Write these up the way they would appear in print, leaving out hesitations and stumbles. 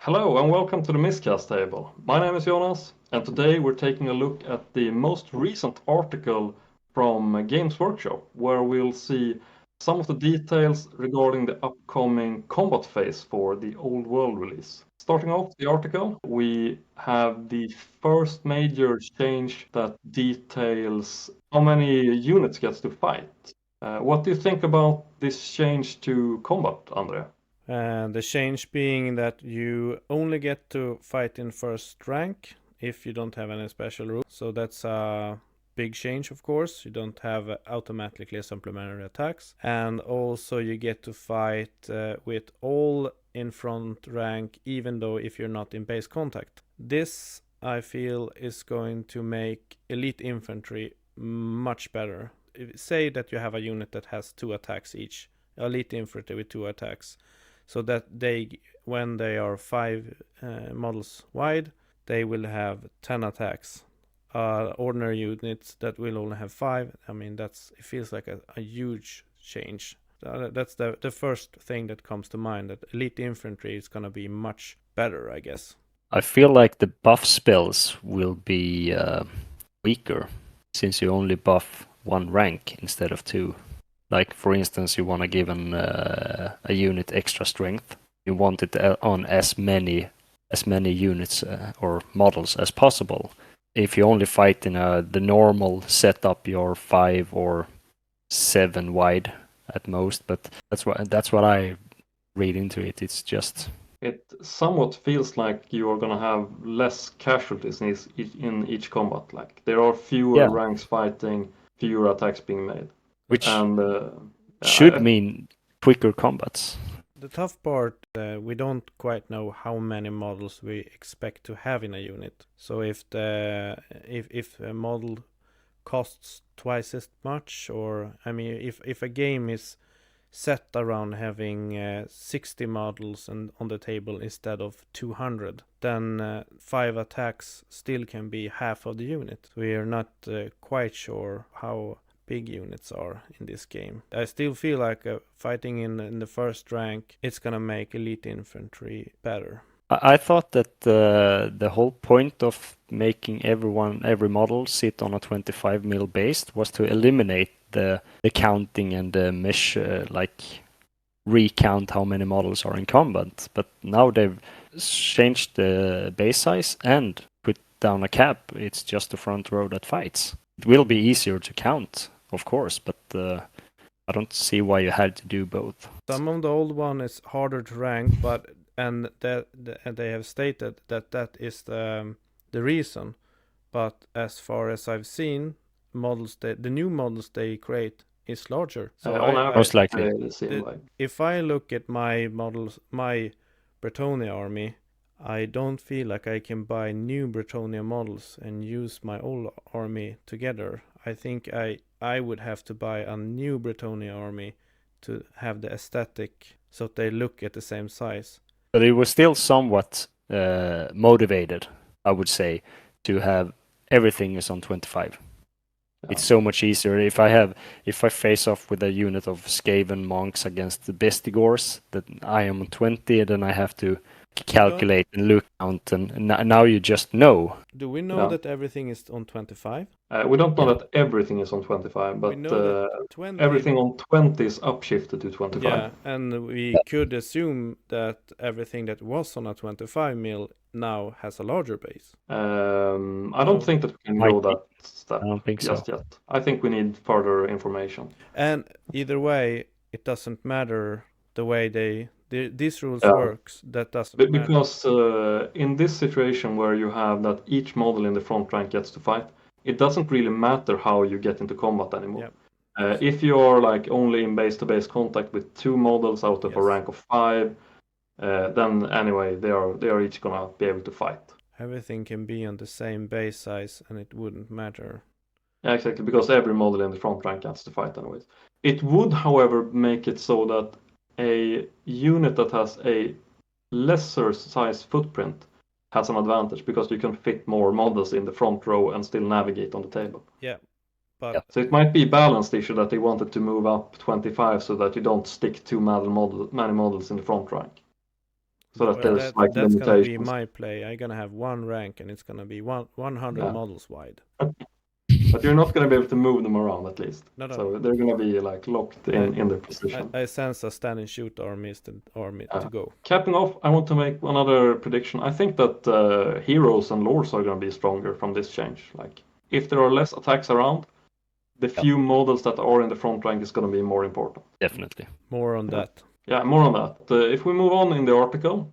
Hello and welcome to the Miscast table. My name is Jonas, and today we're taking a look at the most recent article from Games Workshop, where we'll see some of the details regarding the upcoming combat phase for the Old World release. Starting off the article, we have the first major change that details how many units gets to fight. What do you think about this change to combat, Andrea? The change being that you only get to fight in first rank if you don't have any special rules. So that's a big change, of course. You don't have automatically supplementary attacks. And also you get to fight with all in front rank, even though if you're not in base contact. This, I feel, is going to make elite infantry much better. Say that you have a unit that has 2 attacks each. Elite infantry with 2 attacks. So that when they are 5 models wide, they will have 10 attacks. Ordinary units that will only have 5. I mean, it feels like a huge change. That's the first thing that comes to mind. That elite infantry is gonna be much better, I guess. I feel like the buff spells will be weaker since you only buff 1 rank instead of 2. Like, for instance, you want to give a unit extra strength. You want it on as many units or models as possible. If you only fight in the normal setup, you're 5 or 7 wide at most. But that's what I read into it. It's just it somewhat feels like you are going to have less casualties in each combat. Like there are fewer ranks fighting, fewer attacks being made. Which should mean quicker combats. The tough part, we don't quite know how many models we expect to have in a unit. So if a model costs twice as much, or I mean, if a game is set around having 60 models on the table instead of 200, then 5 attacks still can be half of the unit. We are not quite sure how big units are in this game. I still feel like fighting in the first rank, it's gonna make elite infantry better. I thought that the whole point of making every model sit on a 25 mil base was to eliminate the counting and the measure, like recount how many models are in combat. But now they've changed the base size and put down a cap. It's just the front row that fights. It will be easier to count, of course, but I don't see why you had to do both. Some of the old one is harder to rank, and they have stated that is the reason. But as far as I've seen, the new models they create is larger. So most likely. If I look at my models, my Bretonnia army, I don't feel like I can buy new Bretonnia models and use my old army together. I think I would have to buy a new Bretonnia army to have the aesthetic so they look at the same size. But it was still somewhat motivated, I would say, to have everything is on 25. Yeah. It's so much easier. If I face off with a unit of Skaven monks against the Bestigors, that I am on 20, then I have to calculate and look count, and now you just know. Do we know that everything is on 25? We don't know that everything is on 25, but everything on 20 is upshifted to 25. Yeah, and we could assume that everything that was on a 25 mil now has a larger base. I don't think that we can go that step. I don't think just yet. I think we need further information. And either way, it doesn't matter the way these rules works. That doesn't matter. Because in this situation where you have that each model in the front rank gets to fight, it doesn't really matter how you get into combat anymore. Yep. If you're like only in base-to-base contact with 2 models out of a rank of 5, then anyway they are each gonna be able to fight. Everything can be on the same base size and it wouldn't matter. Yeah, exactly, because every model in the front rank gets to fight anyways. It would, however, make it so that a unit that has a lesser size footprint has an advantage because you can fit more models in the front row and still navigate on the table. Yeah. But so it might be a balanced issue that they wanted to move up 25 so that you don't stick too many models in the front rank. so that there's that's like gonna be limitations. my play. I'm gonna have one rank, and it's gonna be 100 Yeah. models wide. But you're not going to be able to move them around at least. No. So they're going to be like locked in their position. I sense a stand and shoot army to go. Capping off, I want to make another prediction. I think that heroes and lords are going to be stronger from this change. Like if there are less attacks around, the few models that are in the front rank is going to be more important. Definitely. More on that. Yeah, more on that. If we move on in the article,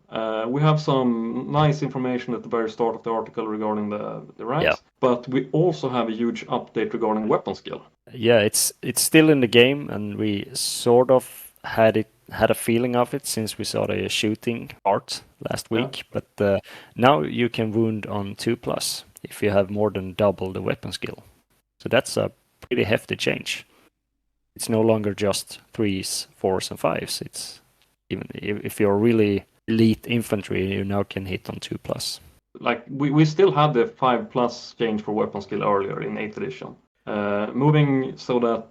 we have some nice information at the very start of the article regarding the ranks, but we also have a huge update regarding weapon skill. Yeah, it's still in the game, and we sort of had a feeling of it since we saw the shooting part last week. But now you can wound on 2+ if you have more than double the weapon skill. So that's a pretty hefty change. It's no longer just 3s, 4s, and 5s. It's even if you're really elite infantry, you now can hit on 2+. Like we still had the 5+ change for weapon skill earlier in 8th edition. Moving so that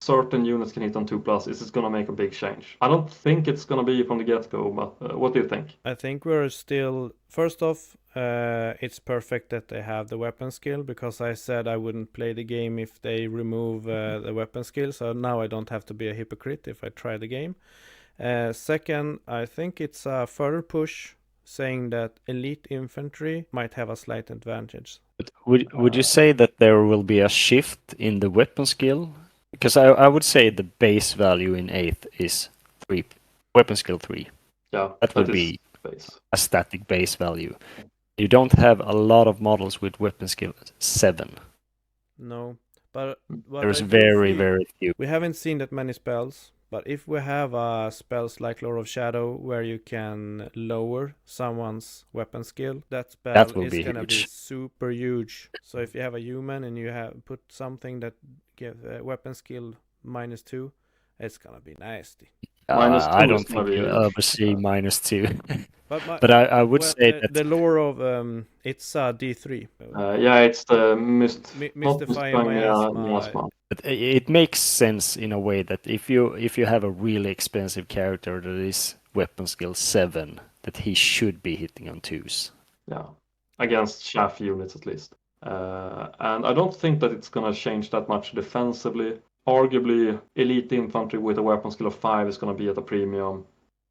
certain units can hit on 2+, is going to make a big change. I don't think it's going to be from the get-go, but what do you think? I think we're still, first off, it's perfect that they have the weapon skill, because I said I wouldn't play the game if they remove the weapon skill, so now I don't have to be a hypocrite if I try the game. Second, I think it's a further push saying that elite infantry might have a slight advantage. But would you say that there will be a shift in the weapon skill? Because I would say the base value in 8th is 3, weapon skill 3. Yeah, that would be base. A static base value. You don't have a lot of models with weapon skill 7. No, but there's very few. We haven't seen that many spells, but if we have spells like Lord of Shadow where you can lower someone's weapon skill, that spell is gonna be super huge. So if you have a human and you have put something that gives weapon skill -2, it's gonna be nasty. I don't think you'll ever see -2. But I would say that the lore of it's D3. It's the mystifying miasma. But it makes sense in a way that if you have a really expensive character that is weapon skill 7, that he should be hitting on 2s. Yeah, against chaff units at least. And I don't think that it's going to change that much defensively. Arguably, elite infantry with a weapon skill of 5 is going to be at a premium.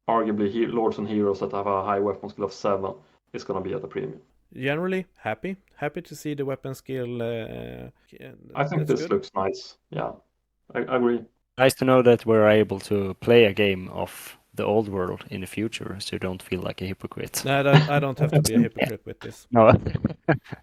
Arguably, lords and heroes that have a high weapon skill of 7 is going to be at a premium. Generally, happy to see the weapon skill. I think this looks nice. Yeah, I agree. Nice to know that we're able to play a game of the old world in the future, so you don't feel like a hypocrite. No, I don't have to be a hypocrite with this. No.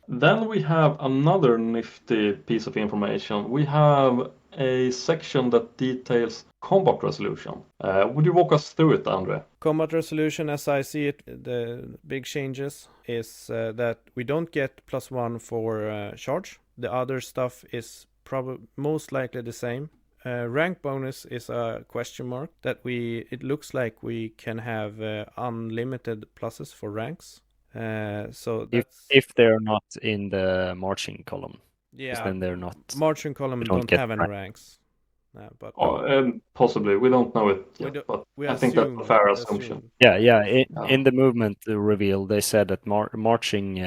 Then we have another nifty piece of information. We have a section that details combat resolution. Would you walk us through it, Andre? Combat resolution, as I see it, the big changes is that we don't get +1 for charge. The other stuff is most likely the same. Rank bonus is a question mark that it looks like we can have unlimited pluses for ranks. So that's... if they're not in the marching column. Yeah, then they're not. Marching column don't have any ranks. But possibly, we don't know it yet, but I think that's a fair assumption. Yeah. In the movement reveal, they said that marching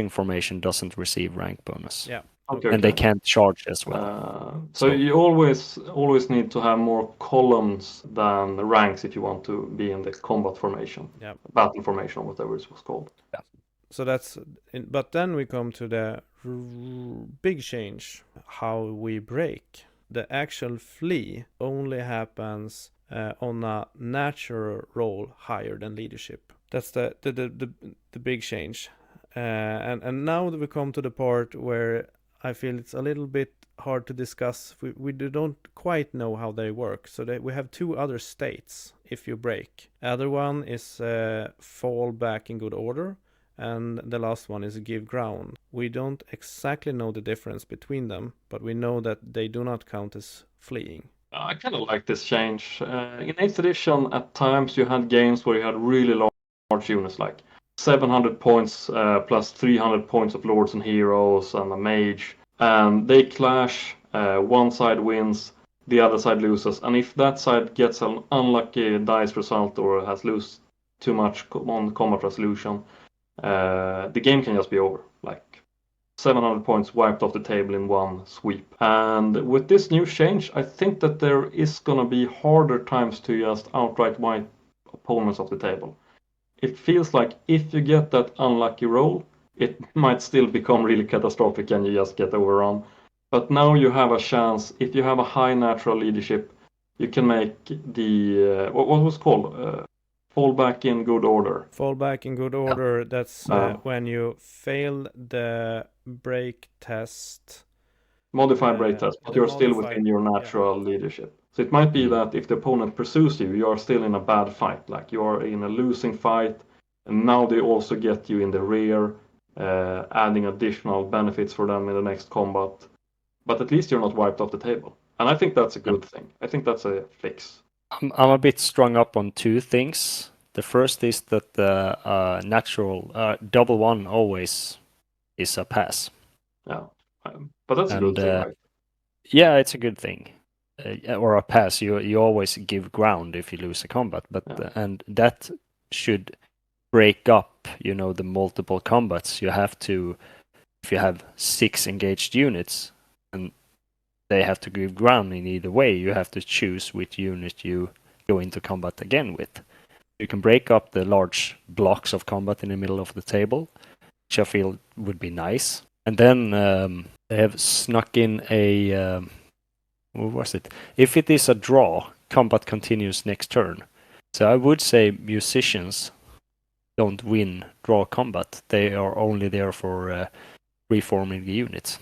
formation doesn't receive rank bonus. Yeah. Okay. They can't charge as well. So you always need to have more columns than ranks if you want to be in the combat formation, battle formation, whatever it was called. Yeah. So but then we come to the big change: how we break. The actual flee only happens on a natural roll higher than leadership. That's the big change. And now that we come to the part where I feel it's a little bit hard to discuss. We don't quite know how they work. So we have 2 other states if you break. Other one is fall back in good order. And the last one is give ground. We don't exactly know the difference between them, but we know that they do not count as fleeing. I kind of like this change. In 8th edition, at times you had games where you had really large units, like 700 points plus 300 points of lords and heroes and a mage. And they clash, one side wins, the other side loses. And if that side gets an unlucky dice result or has too much on combat resolution, the game can just be over. Like 700 points wiped off the table in one sweep. And with this new change, I think that there is gonna be harder times to just outright wipe opponents off the table. It feels like if you get that unlucky roll, it might still become really catastrophic and you just get overrun. But now you have a chance, if you have a high natural leadership, you can make the, what was it called? Fall back in good order. Fall back in good order. That's when you fail the break test. Modified break test, but you're still within your natural leadership. So it might be that if the opponent pursues you, you are still in a bad fight. Like you are in a losing fight, and now they also get you in the rear, adding additional benefits for them in the next combat. But at least you're not wiped off the table. And I think that's a good thing. I think that's a fix. I'm a bit strung up on two things. The first is that the natural double one always is a pass. Yeah, but that's a good thing, right? Yeah, it's a good thing. Or a pass. You always give ground if you lose a combat, but and that should break up, the multiple combats. You have to, if you have 6 engaged units, and they have to give ground in either way, you have to choose which unit you go into combat again with. You can break up the large blocks of combat in the middle of the table, which I feel would be nice. And then they have snuck in a, what was it? If it is a draw, combat continues next turn. So I would say musicians don't win draw combat. They are only there for reforming the units.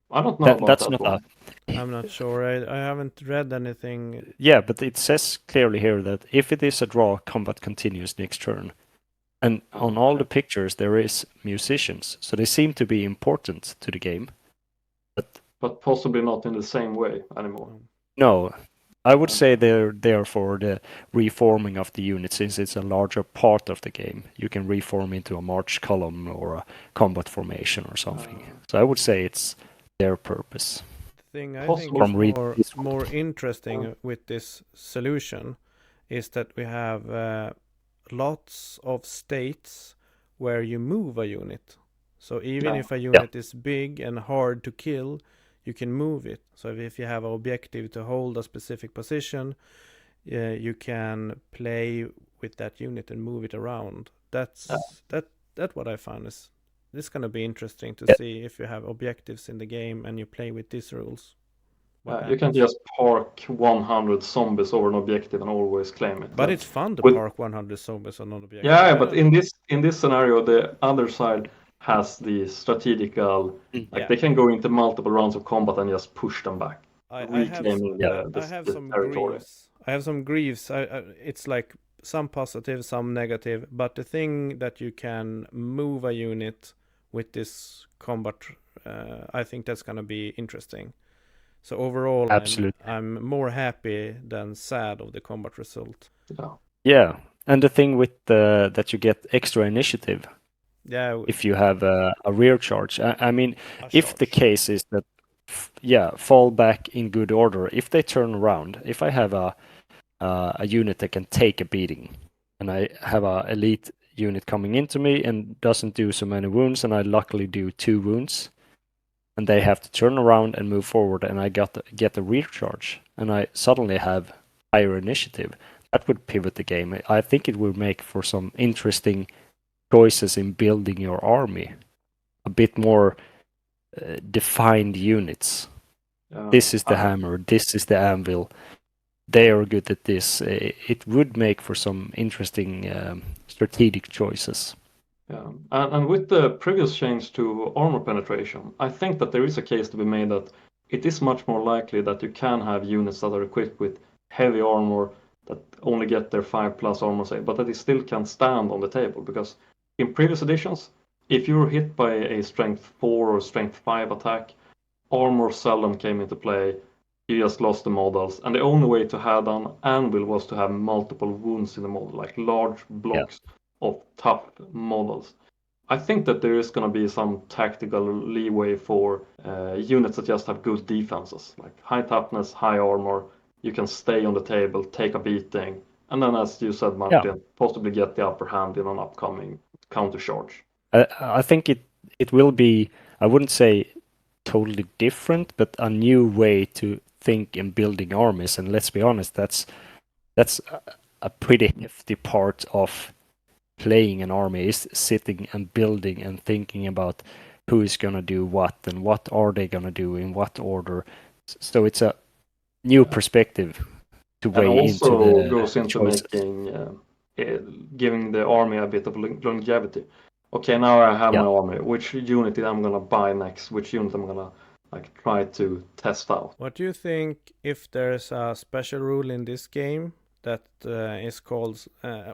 I don't know about that's that not one. I'm not sure. I haven't read anything. Yeah, but it says clearly here that if it is a draw, combat continues next turn. And on all the pictures, there is musicians, so they seem to be important to the game. But possibly not in the same way anymore. No, I would say they're there for the reforming of the unit, since it's a larger part of the game. You can reform into a march column or a combat formation or something. So I would say it's their purpose. The thing I think is more interesting with this solution is that we have lots of states where you move a unit. So even if a unit is big and hard to kill, you can move it. So if you have an objective to hold a specific position, you can play with that unit and move it around. That's what I found is this going to be interesting to see if you have objectives in the game and you play with these rules. You can just park 100 zombies over an objective and always claim it. But it's fun to park 100 zombies on an objective. Yeah, but in this scenario, the other side has the strategical, they can go into multiple rounds of combat and just push them back, reclaiming the territory. I have some griefs. It's like some positive, some negative, but the thing that you can move a unit with this combat, I think that's going to be interesting. So overall, I'm more happy than sad of the combat result. Yeah, and the thing with that you get extra initiative. Yeah. If you have a rear charge, I mean, if the case is that, fall back in good order. If they turn around, if I have a unit that can take a beating, and I have a elite unit coming into me and doesn't do so many wounds, and I luckily do 2 wounds, and they have to turn around and move forward, and I get the rear charge, and I suddenly have higher initiative. That would pivot the game. I think it would make for some interesting choices in building your army, a bit more defined units. This is the hammer, this is the anvil. They are good at this. It would make for some interesting strategic choices. Yeah, and with the previous change to armor penetration, I think that there is a case to be made that it is much more likely that you can have units that are equipped with heavy armor that only get their 5+ armor save, but that they still can stand on the table. Because in previous editions, if you were hit by a strength 4 or strength 5 attack, armor seldom came into play. You just lost the models, and the only way to have an anvil was to have multiple wounds in the model, like large blocks of tough models. I think that there is going to be some tactical leeway for units that just have good defenses, like high toughness, high armor. You can stay on the table, take a beating, and then, as you said, Martin, possibly get the upper hand in an upcoming counter charge. I think it will be, I wouldn't say totally different, but a new way to think in building armies. And let's be honest, that's a pretty hefty part of playing an army, is sitting and building and thinking about who is going to do what and what are they going to do in what order. So it's a new perspective to weigh into the also goes into choices. making giving the army a bit of longevity. Okay, now I have my army. Which unit I'm gonna buy next? Which unit I'm gonna try to test out? What do you think if there's a special rule in this game that is called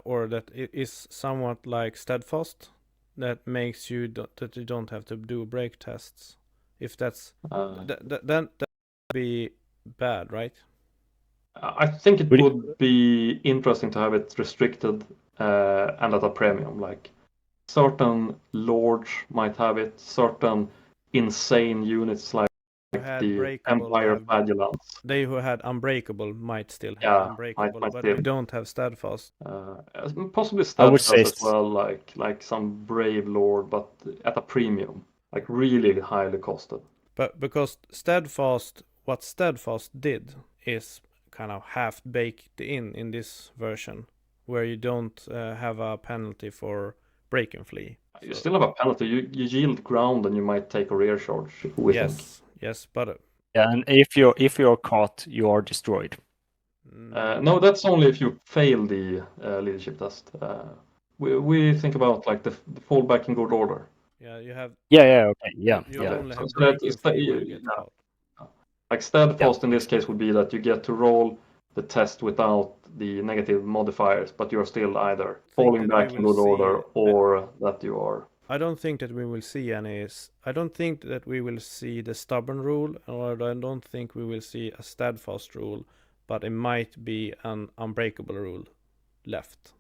or that is somewhat like steadfast, that makes you that you don't have to do break tests? If that's then that would be bad, right? I think it would be interesting to have it restricted and at a premium. Like certain lords might have it, certain insane units like the Empire Vigilance. They who had Unbreakable might still have Unbreakable, but they don't have Steadfast. Possibly Steadfast as well, like some brave lord, but at a premium, like really highly costed. But because what Steadfast did is kind of half baked in this version, where you don't have a penalty for break and flee. You still have a penalty. You yield ground and you might take a rear charge. Yes, but and if you're caught, you are destroyed. No, that's only if you fail the leadership test. We think about like the fallback in good order. Yeah, you have. Only have like steadfast in this case would be that you get to roll the test without the negative modifiers, but you're still either falling back in good order or that you are. I don't think that we will see any. I don't think that we will see the stubborn rule, or I don't think we will see a steadfast rule, but it might be an unbreakable rule left.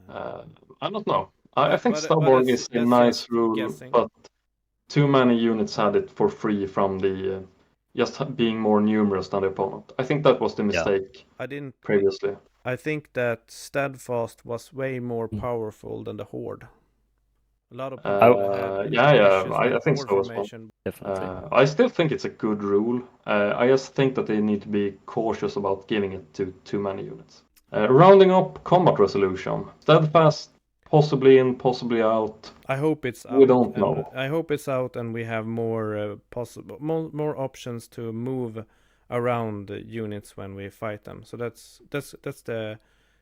I don't know. I think stubborn is a nice rule, but too many units had it for free from the just being more numerous than the opponent. I think that was the mistake previously. I think that Steadfast was way more powerful than the Horde. A lot of people I think so as well. Definitely. I still think it's a good rule. I just think that they need to be cautious about giving it to too many units. Rounding up combat resolution. Steadfast, possibly in, possibly out. I hope it's out. We don't know. I hope it's out and we have more more options to move around the units when we fight them. So that's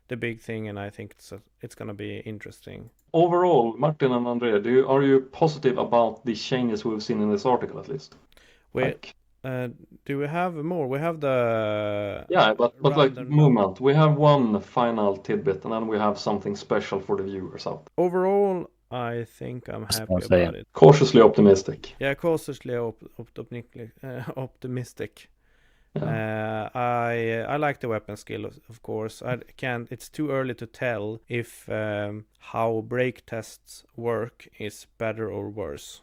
the big thing, and I think it's gonna be interesting. Overall, Martin and Andrea, are you positive about the changes we've seen in this article at least? Do we have more? We have the but like movement. We have one final tidbit, and then we have something special for the viewers out. Overall, I think I'm happy about it. Cautiously optimistic. Yeah, cautiously optimistic. Yeah. I like the weapon skill, of course. It's too early to tell if how break tests work is better or worse.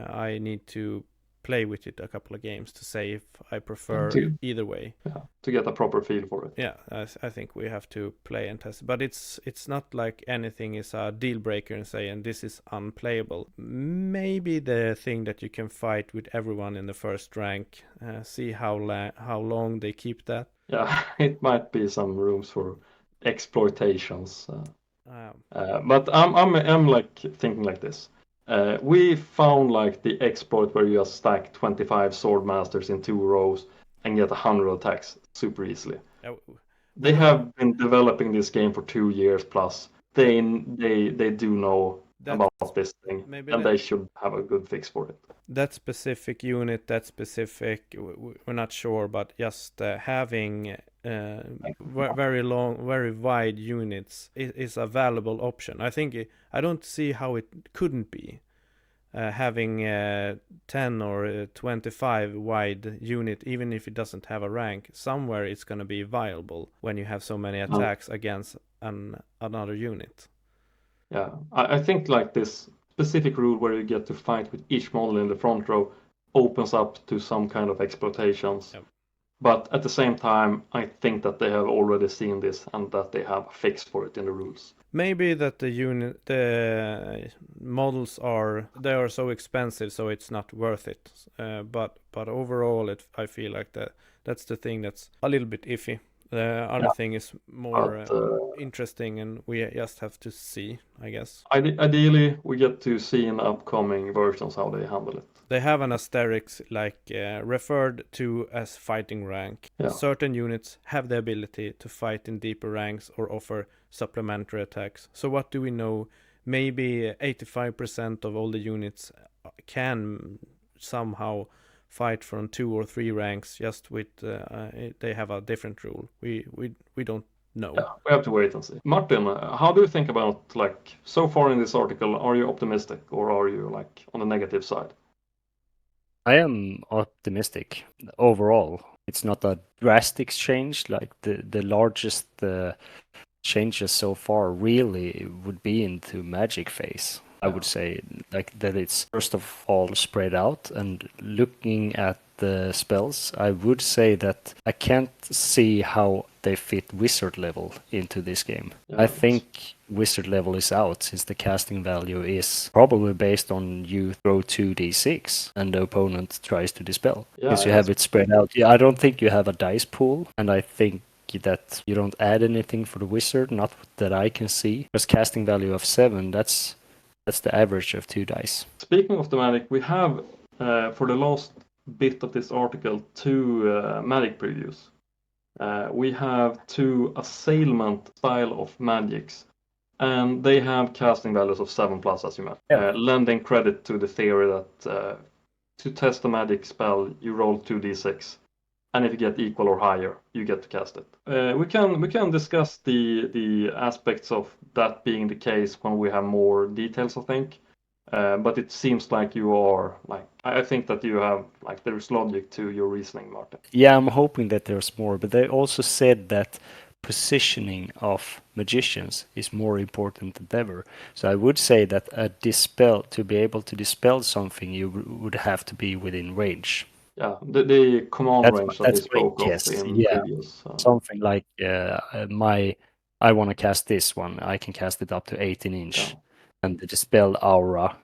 I need to play with it a couple of games to say if I prefer either way. Yeah, to get a proper feel for it. Yeah, I think we have to play and test. But it's not like anything is a deal breaker and say, and this is unplayable. Maybe the thing that you can fight with everyone in the first rank, see how long they keep that. Yeah, it might be some rooms for exploitations. But I'm like thinking like this. We found like the exploit where you just stack 25 sword masters in 2 rows and get 100 attacks super easily. They have been developing this game for 2 years plus. They do know about this thing, and they should have a good fix for it. That specific unit, we're not sure, but just having very long, very wide units is a valuable option. I don't see how it couldn't be. Having 10 or 25 wide unit, even if it doesn't have a rank, somewhere it's going to be viable when you have so many attacks against another unit. Yeah, I think like this specific rule where you get to fight with each model in the front row opens up to some kind of exploitations. Yep. But at the same time, I think that they have already seen this and that they have a fix for it in the rules. Maybe that the models are so expensive, so it's not worth it. But overall, I feel like that's the thing that's a little bit iffy. The other thing is more interesting, and we just have to see, I guess. Ideally, we get to see in the upcoming versions how they handle it. They have an asterisk referred to as fighting rank. Yeah. Certain units have the ability to fight in deeper ranks or offer supplementary attacks. So what do we know? Maybe 85% of all the units can somehow fight from 2 or 3 ranks, just with they have a different rule. We don't know. Yeah, we have to wait and see. Martin, how do you think about, like, so far in this article, are you optimistic or are you, like, on the negative side? I am optimistic overall. It's not a drastic change. Like the largest changes so far really would be into magic phase. I would say, like, that it's first of all spread out, and looking at the spells, I would say that I can't see how they fit wizard level into this game. I think wizard level is out, since the casting value is probably based on you throw 2d6 and the opponent tries to dispel. Because you have it spread out. Yeah, I don't think you have a dice pool, and I think that you don't add anything for the wizard, not that I can see. Because casting value of 7, that's the average of 2 dice. Speaking of the magic, we have, for the last bit of this article, 2 magic previews. We have 2 assailment style of magics, and they have casting values of 7+, as you mentioned, lending credit to the theory that to test a magic spell, you roll 2d6, and if you get equal or higher, you get to cast it. We can discuss the aspects of that being the case when we have more details, I think. But it seems like you are, like, I think that you have, like, there's logic to your reasoning, Martin. Yeah, I'm hoping that there's more, but they also said that positioning of magicians is more important than ever. So I would say that to be able to dispel something, you would have to be within range. Yeah, the command range that they spoke of in previous. Something like I want to cast this one, I can cast it up to 18 inch, and the dispel aura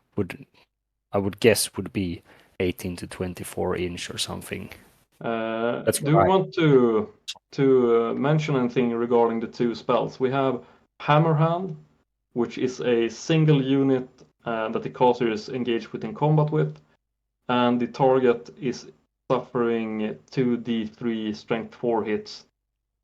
I would guess would be 18 to 24 inch or something. Do you want to mention anything regarding the 2 spells? We have Hammer Hand, which is a single unit that the caster is engaged with in combat with, and the target is suffering 2d3 strength 4 hits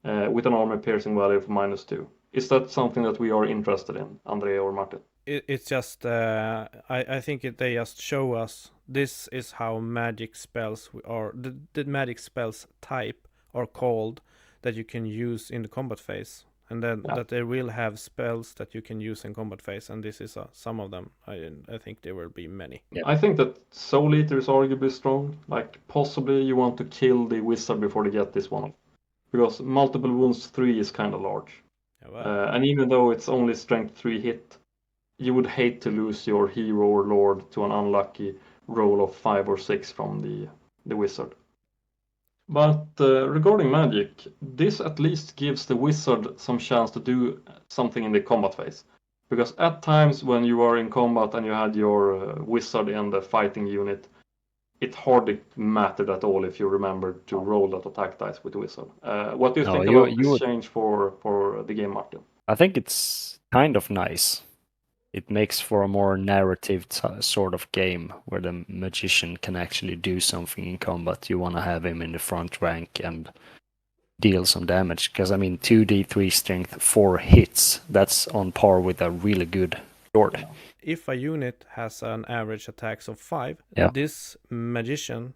with an armor piercing value of -2. Is that something that we are interested in, Andrea or Martin? It's just I think they just show us this is how magic spells are, the magic spells type are called, that you can use in the combat phase, and then that they will have spells that you can use in combat phase, and this is some of them. I think there will be many. I think that Soul Eater is arguably strong. Like, possibly you want to kill the wizard before they get this one, because multiple wounds 3 is kind of large. And even though it's only strength 3 hit, you would hate to lose your hero or lord to an unlucky roll of 5 or 6 from the wizard. But regarding magic, this at least gives the wizard some chance to do something in the combat phase. Because at times when you are in combat and you had your wizard in the fighting unit, it hardly mattered at all if you remembered to roll that attack dice with the wizard. What do you think about this change for the game, Martin? I think it's kind of nice. It makes for a more narrative sort of game where the magician can actually do something in combat. You want to have him in the front rank and deal some damage. Because, I mean, 2d3 strength 4 hits, that's on par with a really good sword. If a unit has an average attacks of 5, this magician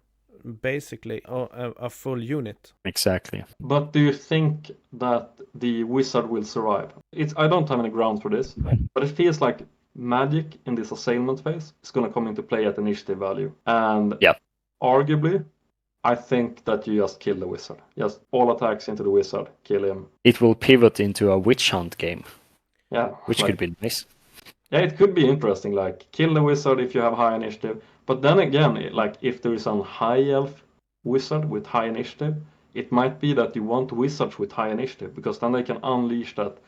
basically a full unit. Exactly. But do you think that the wizard will survive? I don't have any grounds for this, but it feels like magic in this assailment phase is going to come into play at initiative value. And arguably, I think that you just kill the wizard. Just all attacks into the wizard, kill him. It will pivot into a witch hunt game. Yeah. Which could be nice. Yeah, it could be interesting, like, kill the wizard if you have high initiative. But then again, like, if there is a high elf wizard with high initiative, it might be that you want wizards with high initiative, because then they can unleash that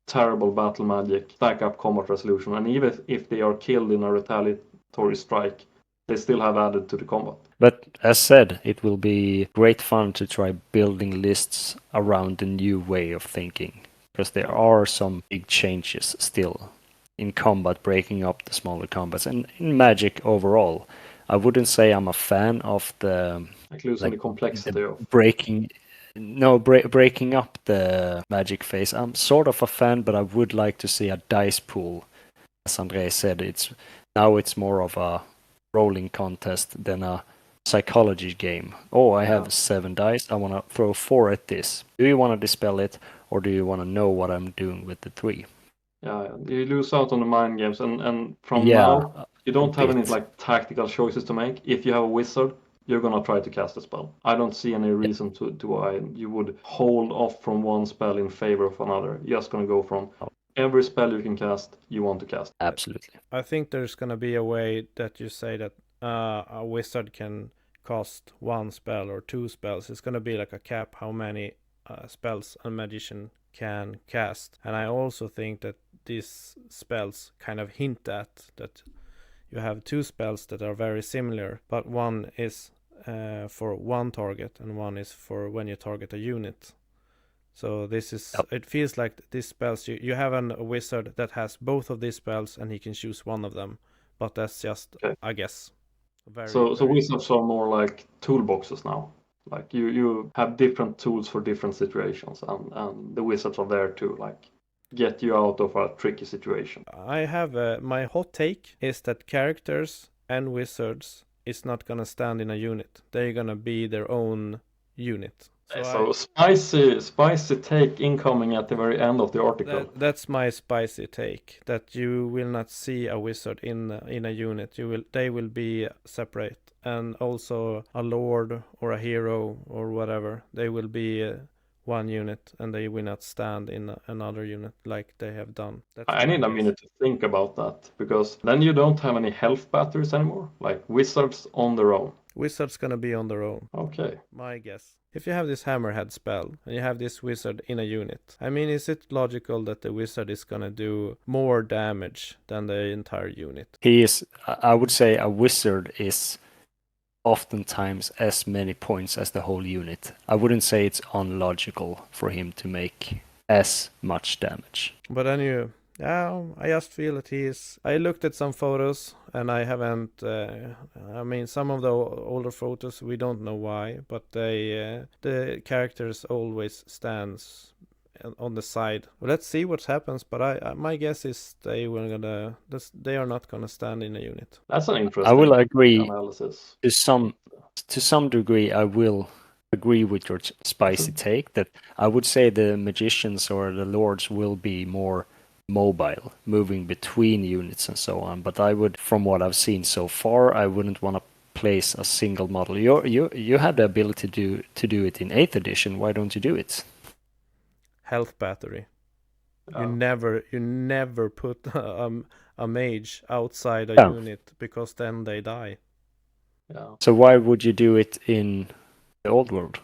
terrible battle magic, stack up combat resolution, and even if they are killed in a retaliatory strike, they still have added to the combat. But as said, it will be great fun to try building lists around the new way of thinking, because there are some big changes still in combat, breaking up the smaller combats, and in Magic overall. I wouldn't say I'm a fan of the losing the complexity of breaking up the Magic phase. I'm sort of a fan, but I would like to see a dice pool. As André said, it's more of a rolling contest than a psychology game. Oh, I have 7 dice. I want to throw 4 at this. Do you want to dispel it, or do you want to know what I'm doing with the 3? Yeah, you lose out on the mind games, and from now you don't have any like tactical choices to make. If you have a wizard, you're gonna try to cast a spell. I don't see any reason to why you would hold off from one spell in favor of another. You're just gonna go from every spell you can cast, you want to cast. Absolutely. I think there's gonna be a way that you say that a wizard can cast 1 spell or 2 spells. It's gonna be like a cap how many spells a magician can cast. And I also think that these spells kind of hint at that you have 2 spells that are very similar, but one is for one target and one is for when you target a unit. So this is it feels like these spells you have a wizard that has both of these spells and he can choose one of them, but that's just I guess so wizards are more like toolboxes now. Like you have different tools for different situations, and the wizards are there to like get you out of a tricky situation. I have my hot take is that characters and wizards is not gonna stand in a unit. They're gonna be their own unit. So spicy take incoming at the very end of the article. That's my spicy take. That you will not see a wizard in a unit. They will be separate, and also a lord or a hero or whatever. They will be one unit, and they will not stand in another unit like they have done. I need a minute to think about that, because then you don't have any health batteries anymore. Like wizards on their own. Wizards gonna be on their own. Okay. My guess. If you have this hammerhead spell and you have this wizard in a unit, I mean, is it logical that the wizard is gonna do more damage than the entire unit? I would say a wizard is oftentimes as many points as the whole unit. I wouldn't say it's unlogical for him to make as much damage. But then I just feel that he is. I looked at some photos and I haven't. I mean, some of the older photos we don't know why, but the characters always stands on the side. Well, let's see what happens. But my guess is they are not gonna stand in a unit. That's an interesting. I will agree analysis. To some degree. I will agree with your spicy take that I would say the magicians or the lords will be more mobile, moving between units and so on. But I would, from what I've seen so far, I wouldn't want to place a single model. You had the ability to do it in 8th edition. Why don't you do it? Health battery. You never put a mage outside a unit, because then they die. Yeah. So why would you do it in the old world?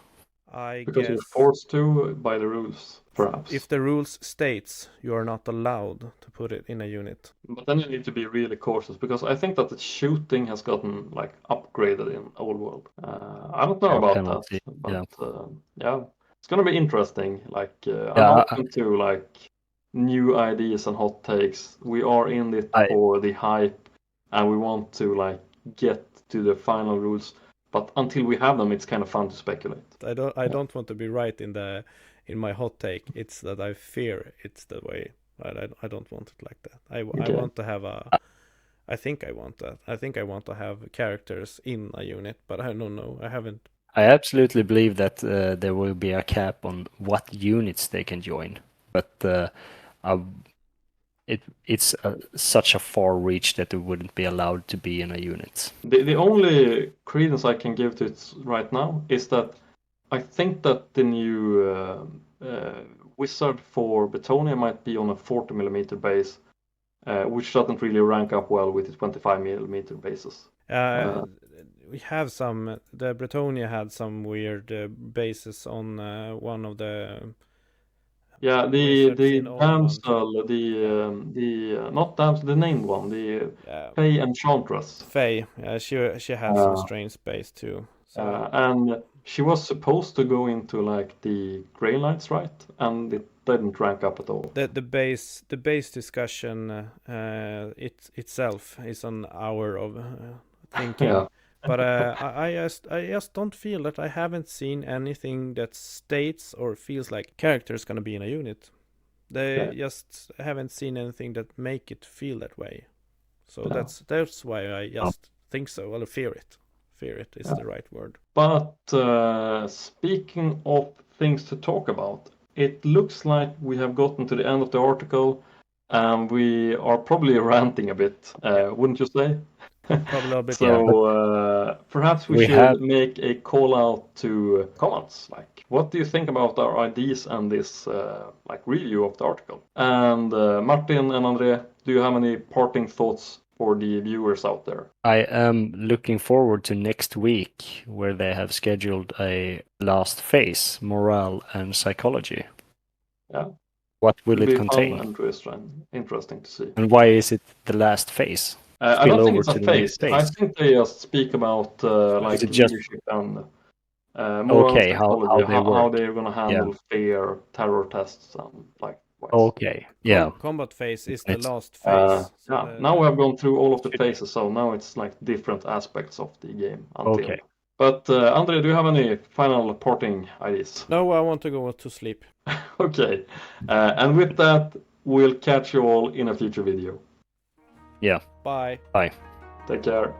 Because you're forced to by the rules, perhaps. If the rules states you are not allowed to put it in a unit. But then you need to be really cautious, because I think that the shooting has gotten like upgraded in old world. I don't know about that, but it's gonna be interesting. Like I'm open to like new ideas and hot takes. We are in it for the hype, and we want to like get to the final rules. But until we have them, it's kind of fun to speculate. I don't want to be right in my hot take. It's that I fear it's the way. I don't want it like that. I want to have I think I want that. I think I want to have characters in a unit, but I don't know. I haven't. I absolutely believe that there will be a cap on what units they can join, but it's such a far reach that it wouldn't be allowed to be in a unit. The only credence I can give to it right now is that I think that the new wizard for Betonia might be on a 40mm base, which doesn't really rank up well with the 25mm bases. we have some. The Bretonia had some weird bases on one of the. Yeah, Wizards the in Oldman too. damsel, not damsel, the named one, the Yeah, Fey Enchantress. Faye. Yeah, she had some strange space too. So And she was supposed to go into like the Grey Knights, right? And it didn't rank up at all. the base discussion itself is an hour of thinking. Yeah. But I just don't feel that I haven't seen anything that states or feels like character's gonna be in a unit. They just haven't seen anything that make it feel that way. So that's why I just think so. Well, fear it. Fear it is the right word. But speaking of things to talk about, it looks like we have gotten to the end of the article, and we are probably ranting a bit, wouldn't you say? Probably a bit. So perhaps we should make a call out to comments. Like, what do you think about our ideas and this like review of the article? And Martin and André, do you have any parting thoughts for the viewers out there? I am looking forward to next week, where they have scheduled a last phase, morale and psychology. Yeah. What will it contain? Interesting to see. And why is it the last phase? I don't think it's a phase. I think they just speak about like leadership and moral and psychology, how they're going to handle fear, terror tests, and like. Okay. Yeah. Combat phase is the last phase. Now we have gone through all of the phases, so now it's like different aspects of the game. Okay. But André, do you have any final parting ideas? No, I want to go to sleep. Okay. And with that, we'll catch you all in a future video. Yeah. Bye. Bye. Take care.